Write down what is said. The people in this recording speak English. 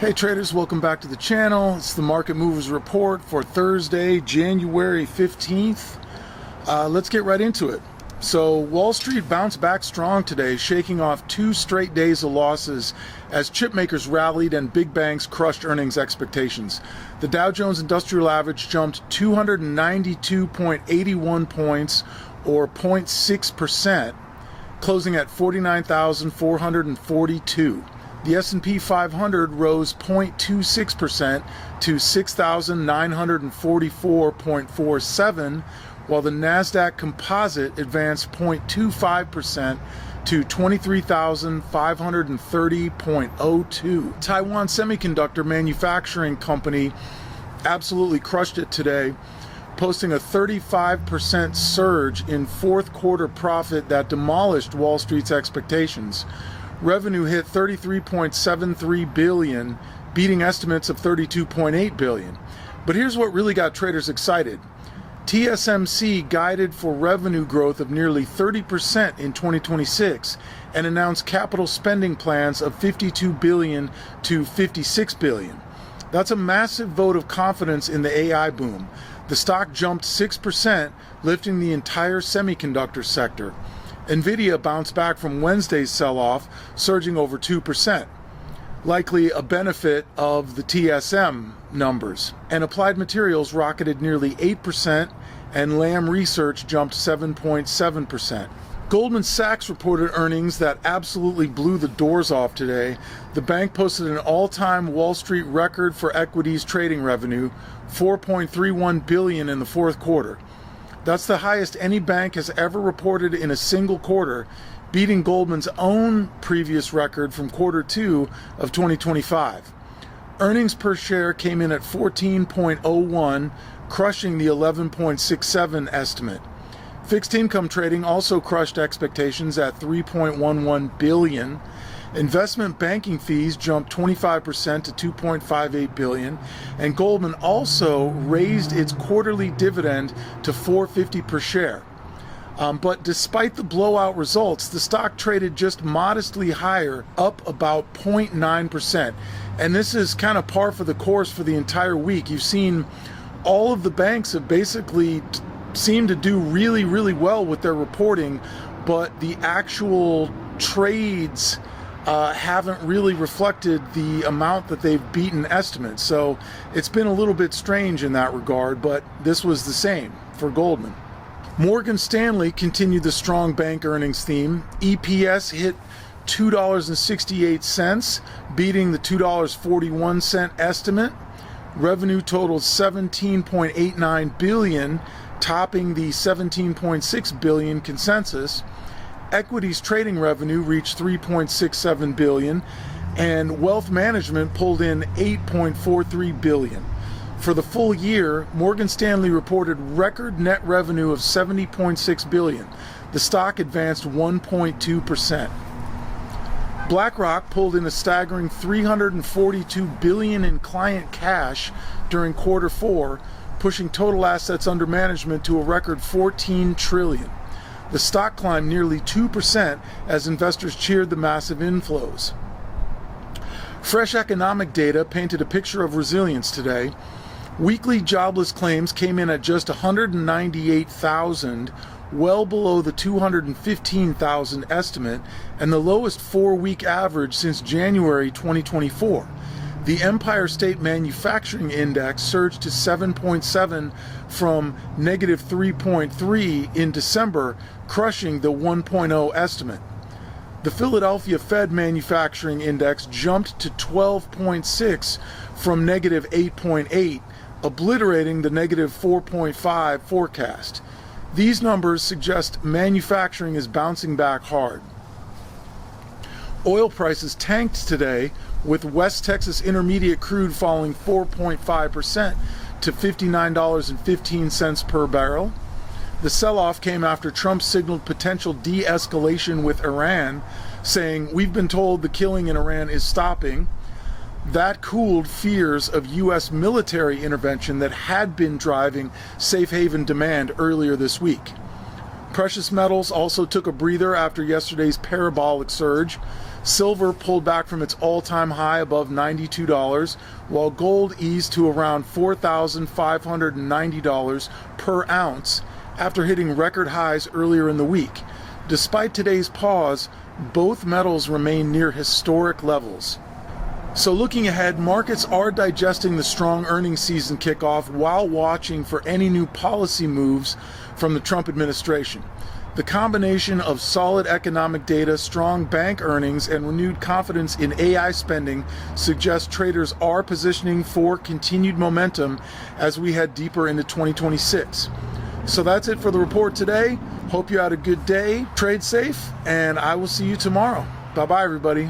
Hey traders, welcome back to the channel. It's the Market Movers Report for Thursday, January 15th. Let's get right into it. So Wall Street bounced back strong today, shaking off 2 straight days of losses as chipmakers rallied and big banks crushed earnings expectations. The Dow Jones Industrial Average jumped 292.81 points, or 0.6%, closing at 49,442. The S&P 500 rose 0.26% to 6,944.47, while the Nasdaq Composite advanced 0.25% to 23,530.02. Taiwan Semiconductor Manufacturing Company absolutely crushed it today, posting a 35% surge in fourth quarter profit that demolished Wall Street's expectations. Revenue hit $33.73 billion, beating estimates of $32.8 billion. But here's what really got traders excited. TSMC guided for revenue growth of nearly 30% in 2026 and announced capital spending plans of $52 billion to $56 billion. That's a massive vote of confidence in the AI boom. The stock jumped 6%, lifting the entire semiconductor sector. Nvidia bounced back from Wednesday's sell-off, surging over 2%, likely a benefit of the TSM numbers. And Applied Materials rocketed nearly 8%, and Lam Research jumped 7.7%. Goldman Sachs reported earnings that absolutely blew the doors off today. The bank posted an all-time Wall Street record for equities trading revenue, $4.31 billion in the fourth quarter. That's the highest any bank has ever reported in a single quarter, beating Goldman's own previous record from quarter 2 of 2025. Earnings per share came in at 14.01, crushing the 11.67 estimate. Fixed income trading also crushed expectations at $3.11 billion. Investment banking fees jumped 25% to $2.58 billion, and Goldman also raised its quarterly dividend to $4.50 per share. But despite the blowout results, the stock traded just modestly higher, up about 0.9%. And this is kind of par for the course for the entire week. You've seen all of the banks have basically seemed to do really, really well with their reporting, but the actual trades haven't really reflected the amount that they've beaten estimates. So it's been a little bit strange in that regard, but this was the same for Goldman. Morgan Stanley continued the strong bank earnings theme. EPS hit $2.68, beating the $2.41 estimate. Revenue totaled $17.89 billion, topping the $17.6 billion consensus. Equities trading revenue reached $3.67 billion, and wealth management pulled in $8.43 billion. For the full year, Morgan Stanley reported record net revenue of $70.6 billion. The stock advanced 1.2%. BlackRock pulled in a staggering $342 billion in client cash during quarter 4, pushing total assets under management to a record $14 trillion. The stock climbed nearly 2% as investors cheered the massive inflows. Fresh economic data painted a picture of resilience today. Weekly jobless claims came in at just 198,000, well below the 215,000 estimate, and the lowest 4-week average since January 2024. The Empire State Manufacturing Index surged to 7.7 from negative 3.3 in December, crushing the 1.0 estimate. The Philadelphia Fed Manufacturing Index jumped to 12.6 from negative 8.8, obliterating the negative 4.5 forecast. These numbers suggest manufacturing is bouncing back hard. Oil prices tanked today, with West Texas Intermediate crude falling 4.5% to $59.15 per barrel. The sell-off came after Trump signaled potential de-escalation with Iran, saying, "We've been told the killing in Iran is stopping." That cooled fears of U.S. military intervention that had been driving safe haven demand earlier this week. Precious metals also took a breather after yesterday's parabolic surge. Silver pulled back from its all-time high above $92, while gold eased to around $4,590 per ounce after hitting record highs earlier in the week. Despite today's pause, both metals remain near historic levels. So looking ahead, markets are digesting the strong earnings season kickoff while watching for any new policy moves from the Trump administration. The combination of solid economic data, strong bank earnings, and renewed confidence in AI spending suggests traders are positioning for continued momentum as we head deeper into 2026. So that's it for the report today. Hope you had a good day. Trade safe, and I will see you tomorrow. Bye-bye, everybody.